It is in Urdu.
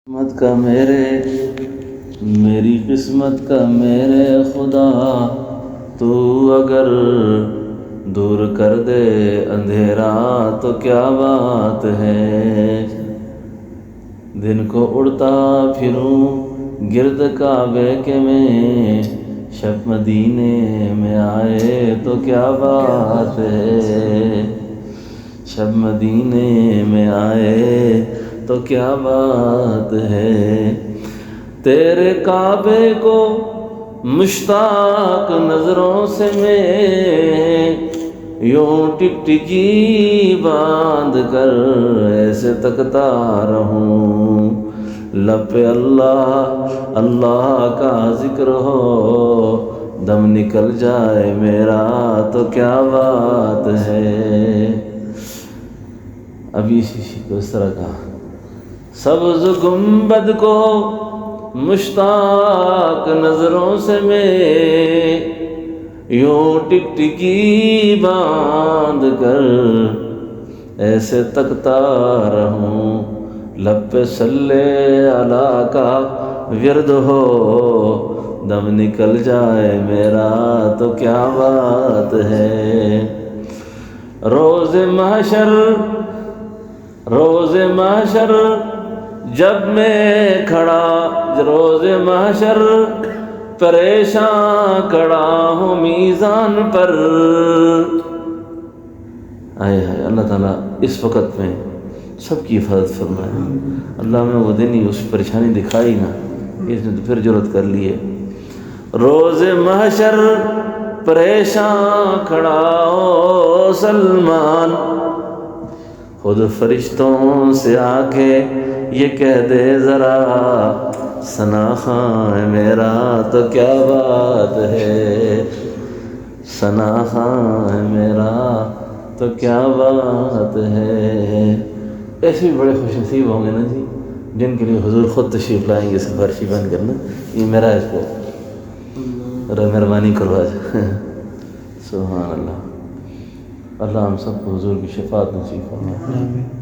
قسمت کا میری قسمت کا میرے خدا، تو اگر دور کر دے اندھیرا تو کیا بات ہے۔ دن کو اڑتا پھروں گرد کعبے کے میں، شب مدینے میں آئے تو کیا بات ہے۔ شب مدینے میں آئے تو کیا بات ہے۔ تیرے کعبے کو مشتاق نظروں سے میں، یوں ٹکٹکی باندھ کر ایسے تکتا رہوں۔ لب پہ اللہ اللہ کا ذکر ہو، دم نکل جائے میرا تو کیا بات ہے۔ ابھی اسی کو اس طرح کہا، سبز گنبد کو مشتاق نظروں سے میں، یوں ٹکٹکی باندھ کر ایسے تکتا رہوں۔ لب پہ صلی علی کا ورد ہو، دم نکل جائے میرا تو کیا بات ہے۔ روز محشر جب میں کھڑا، روز محشر پریشان کھڑا ہوں میزان پر۔ آئے ہائے، اللہ تعالیٰ اس وقت میں سب کی حفاظت فرمائے۔ اللہ میں وہ دن ہی اس پریشانی دکھائی نا، اس نے تو پھر جرأت کر لی ہے۔ روز محشر پریشان کھڑا ہو سلمان، خود فرشتوں سے آ کے یہ کہہ دے ذرا، ثنا خاں ہے میرا تو کیا بات ہے۔ ثنا خاں ہے میرا تو کیا بات ہے۔ ایسے بھی بڑے خوش نصیب ہوں گے نا جی، جن کے لیے حضور خود تشریف لائیں گے سفارشی بن کرنا، یہ میرا اس کو مہربانی کروا جائے۔ سبحان اللہ۔ اللہ ہم سب کو حضور کی شفاعت نصیب فرمائے۔